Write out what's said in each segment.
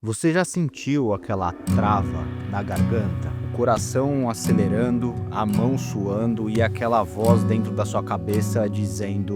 Você já sentiu aquela trava na garganta? O coração acelerando, a mão suando e aquela voz dentro da sua cabeça dizendo: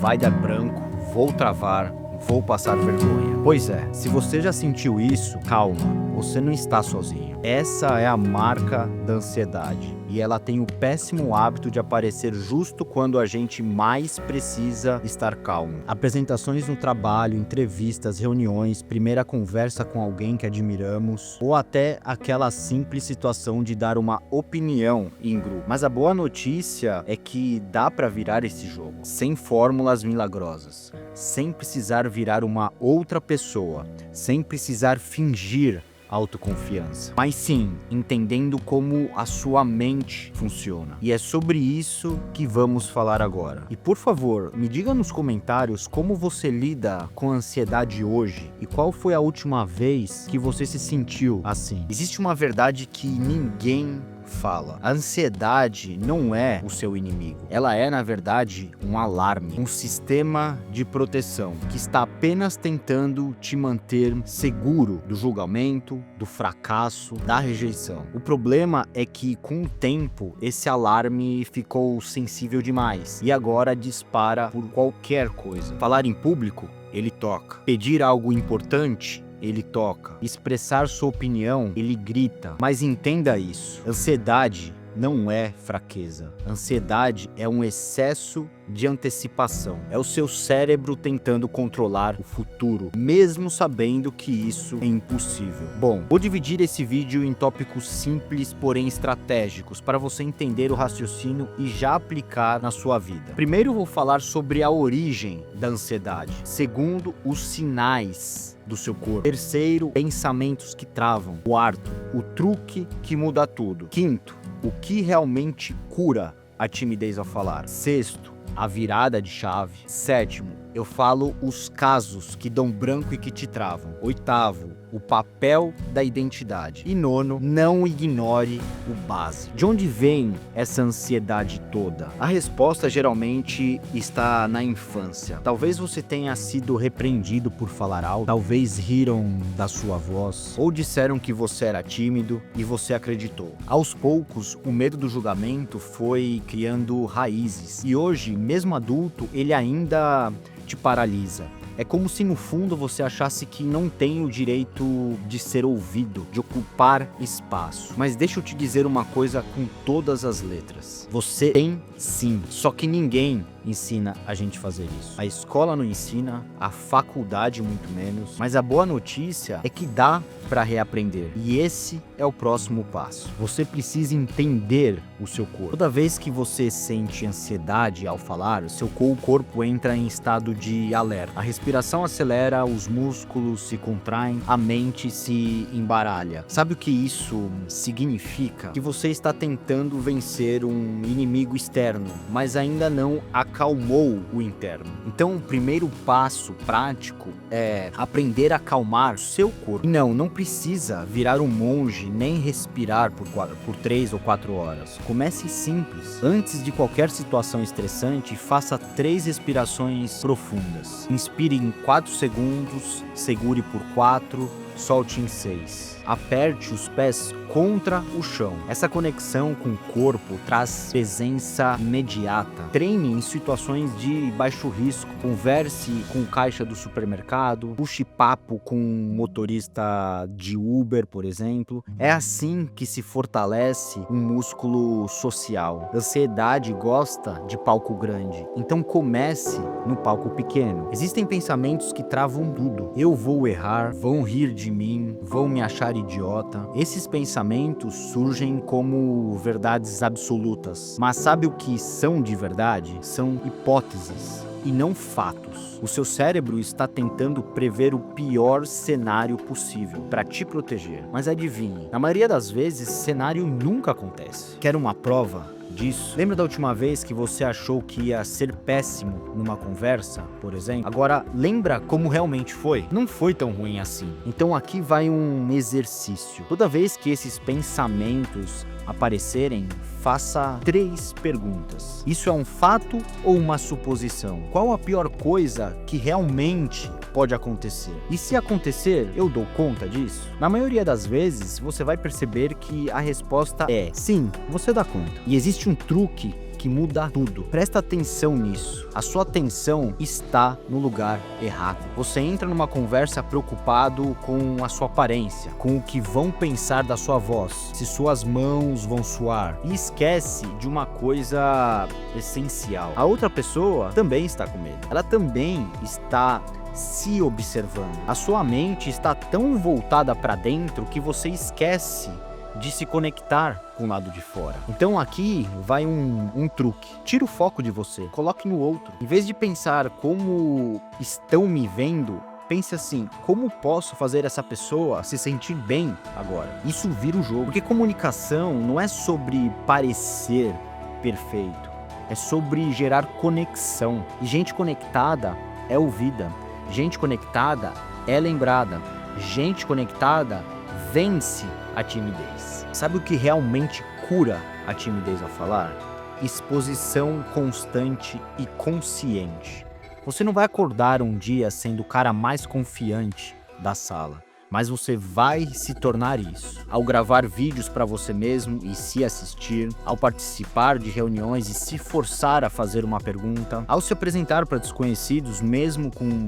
vai dar branco, vou travar, vou passar vergonha. Pois é, se você já sentiu isso, calma, você não está sozinho. Essa é a marca da ansiedade e ela tem o péssimo hábito de aparecer justo quando a gente mais precisa estar calmo. Apresentações no trabalho, entrevistas, reuniões, primeira conversa com alguém que admiramos ou até aquela simples situação de dar uma opinião em grupo. Mas a boa notícia é que dá para virar esse jogo, sem fórmulas milagrosas, sem precisar virar uma outra pessoa, sem precisar fingir autoconfiança, mas sim entendendo como a sua mente funciona. E é sobre isso que vamos falar agora. E por favor, me diga nos comentários como você lida com a ansiedade hoje e qual foi a última vez que você se sentiu assim. Existe uma verdade que ninguém fala. A ansiedade não é o seu inimigo. Ela é, na verdade, um alarme, um sistema de proteção que está apenas tentando te manter seguro do julgamento, do fracasso, da rejeição. O problema é que, com o tempo, esse alarme ficou sensível demais e agora dispara por qualquer coisa. Falar em público, ele toca. Pedir algo importante, ele toca. Expressar sua opinião, ele grita. Mas entenda isso: ansiedade não é fraqueza. Ansiedade é um excesso de antecipação. É o seu cérebro tentando controlar o futuro, mesmo sabendo que isso é impossível. Bom, vou dividir esse vídeo em tópicos simples, porém estratégicos, para você entender o raciocínio e já aplicar na sua vida. Primeiro, vou falar sobre a origem da ansiedade. Segundo, os sinais do seu corpo. Terceiro, pensamentos que travam. Quarto, o truque que muda tudo. Quinto, o que realmente cura a timidez ao falar. Sexto, a virada de chave. Sétimo, eu falo os casos que dão branco e que te travam. Oitavo, o papel da identidade. E nono, não ignore o básico. De onde vem essa ansiedade toda? A resposta geralmente está na infância. Talvez você tenha sido repreendido por falar alto, talvez riram da sua voz, ou disseram que você era tímido e você acreditou. Aos poucos, o medo do julgamento foi criando raízes. E hoje, mesmo adulto, ele ainda te paralisa. É como se no fundo você achasse que não tem o direito de ser ouvido, de ocupar espaço. Mas deixa eu te dizer uma coisa com todas as letras. Você tem sim, só que ninguém ensina a gente fazer isso. A escola não ensina, a faculdade muito menos, mas a boa notícia é que dá para reaprender. E esse é o próximo passo. Você precisa entender o seu corpo. Toda vez que você sente ansiedade ao falar, o seu corpo entra em estado de alerta. A respiração acelera, os músculos se contraem, a mente se embaralha. Sabe o que isso significa? Que você está tentando vencer um inimigo externo, mas ainda não acalmou o interno. Então, o primeiro passo prático é aprender a acalmar o seu corpo. E não precisa virar um monge nem respirar por 3 ou 4 horas. Comece simples. Antes de qualquer situação estressante, faça 3 respirações profundas. Inspire em 4 segundos, segure por 4, solte em 6. Aperte os pés contra o chão. Essa conexão com o corpo traz presença imediata. Treine em situações de baixo risco. Converse com o caixa do supermercado. Puxe papo com um motorista de Uber, por exemplo. É assim que se fortalece um músculo social. A ansiedade gosta de palco grande. Então comece no palco pequeno. Existem pensamentos que travam tudo. Eu vou errar, vão rir de mim, vão me achar idiota. Esses pensamentos surgem como verdades absolutas. Mas sabe o que são de verdade? São hipóteses e não fatos. O seu cérebro está tentando prever o pior cenário possível para te proteger. Mas adivinhe, na maioria das vezes, esse cenário nunca acontece. Quer uma prova disso? Lembra da última vez que você achou que ia ser péssimo numa conversa, por exemplo? Agora, lembra como realmente foi? Não foi tão ruim assim. Então aqui vai um exercício. Toda vez que esses pensamentos aparecerem, faça 3 perguntas. Isso é um fato ou uma suposição? Qual a pior coisa que realmente pode acontecer? E se acontecer, eu dou conta disso? Na maioria das vezes, você vai perceber que a resposta é sim, você dá conta. E existe um truque que muda tudo. Presta atenção nisso. A sua atenção está no lugar errado. Você entra numa conversa preocupado com a sua aparência, com o que vão pensar da sua voz, se suas mãos vão suar, e esquece de uma coisa essencial. A outra pessoa também está com medo. Ela também está se observando. A sua mente está tão voltada para dentro que você esquece de se conectar com o lado de fora. Então aqui vai um truque. Tira o foco de você, coloque no outro. Em vez de pensar como estão me vendo, pense assim, como posso fazer essa pessoa se sentir bem agora? Isso vira o jogo. Porque comunicação não é sobre parecer perfeito, é sobre gerar conexão. E gente conectada é ouvida, gente conectada é lembrada, gente conectada vence a timidez. Sabe o que realmente cura a timidez ao falar? Exposição constante e consciente. Você não vai acordar um dia sendo o cara mais confiante da sala, mas você vai se tornar isso. Ao gravar vídeos para você mesmo e se assistir, ao participar de reuniões e se forçar a fazer uma pergunta, ao se apresentar para desconhecidos mesmo com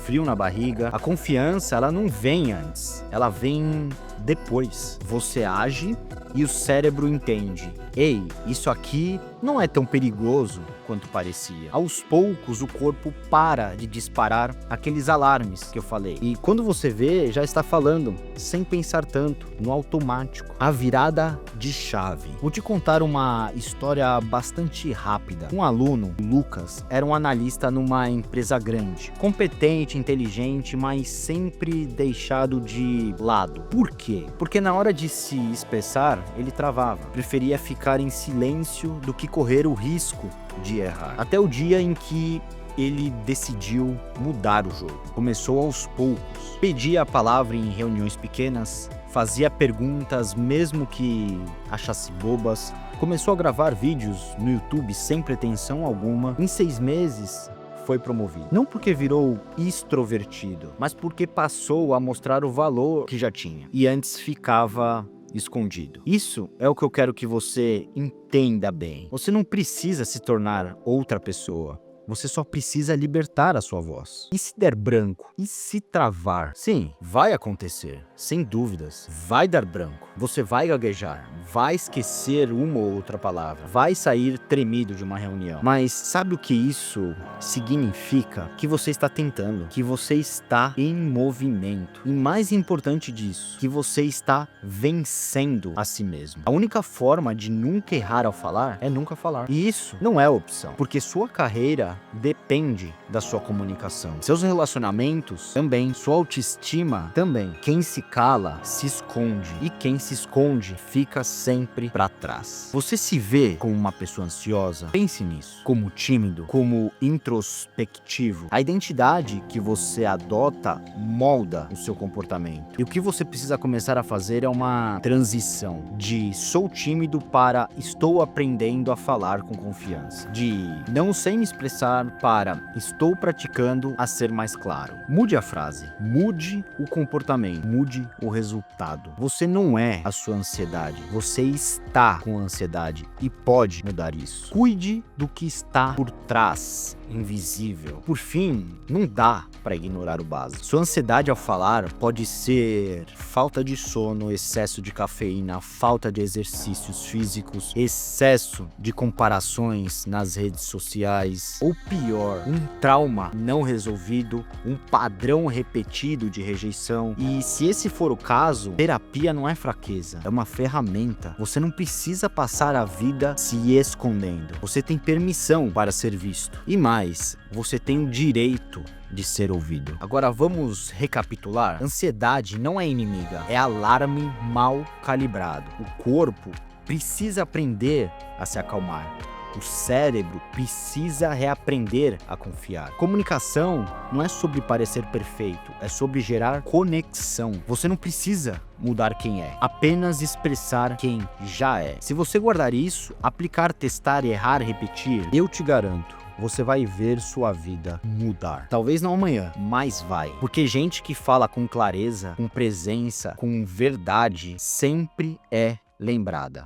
frio na barriga. A confiança, ela não vem antes, ela vem depois. Você age e o cérebro entende. Ei, isso aqui não é tão perigoso quanto parecia. Aos poucos, o corpo para de disparar aqueles alarmes que eu falei. E quando você vê, já está falando, sem pensar tanto, no automático. A virada de chave. Vou te contar uma história bastante rápida. Um aluno, Lucas, era um analista numa empresa grande. Competente, inteligente, mas sempre deixado de lado. Por quê? Porque na hora de se expressar, ele travava. Preferia ficar em silêncio do que correr o risco de errar. Até o dia em que ele decidiu mudar o jogo. Começou aos poucos. Pedia a palavra em reuniões pequenas, fazia perguntas mesmo que achasse bobas. Começou a gravar vídeos no YouTube sem pretensão alguma. Em 6 meses, foi promovido. Não porque virou extrovertido, mas porque passou a mostrar o valor que já tinha. E antes ficava escondido. Isso é o que eu quero que você entenda bem. Você não precisa se tornar outra pessoa. Você só precisa libertar a sua voz. E se der branco? E se travar? Sim, vai acontecer, sem dúvidas. Vai dar branco. Você vai gaguejar, vai esquecer uma ou outra palavra, vai sair tremido de uma reunião. Mas sabe o que isso significa? Que você está tentando, que você está em movimento. E mais importante disso, que você está vencendo a si mesmo. A única forma de nunca errar ao falar é nunca falar. E isso não é opção, porque sua carreira depende da sua comunicação. Seus relacionamentos também, sua autoestima também. Quem se cala se esconde e quem se esconde fica sempre para trás. Você se vê como uma pessoa ansiosa? Pense nisso. Como tímido, como introspectivo. A identidade que você adota molda o seu comportamento. E o que você precisa começar a fazer é uma transição de sou tímido para estou aprendendo a falar com confiança. De não sei me expressar para estou praticando a ser mais claro. Mude a frase, mude o comportamento, mude o resultado. Você não é a sua ansiedade, você está com ansiedade e pode mudar isso. Cuide do que está por trás, invisível. Por fim, não dá para ignorar o básico. Sua ansiedade ao falar pode ser falta de sono, excesso de cafeína, falta de exercícios físicos, excesso de comparações nas redes sociais, ou pior, um trauma não resolvido, um padrão repetido de rejeição. E se esse for o caso, terapia não é fraqueza, é uma ferramenta. Você não precisa passar a vida se escondendo. Você tem permissão para ser visto. E mais, você tem o direito de ser ouvido. Agora vamos recapitular. Ansiedade não é inimiga, é alarme mal calibrado. O corpo precisa aprender a se acalmar. O cérebro precisa reaprender a confiar. Comunicação não é sobre parecer perfeito, é sobre gerar conexão. Você não precisa mudar quem é, apenas expressar quem já é. Se você guardar isso, aplicar, testar, errar, repetir, eu te garanto, você vai ver sua vida mudar. Talvez não amanhã, mas vai. Porque gente que fala com clareza, com presença, com verdade, sempre é lembrada.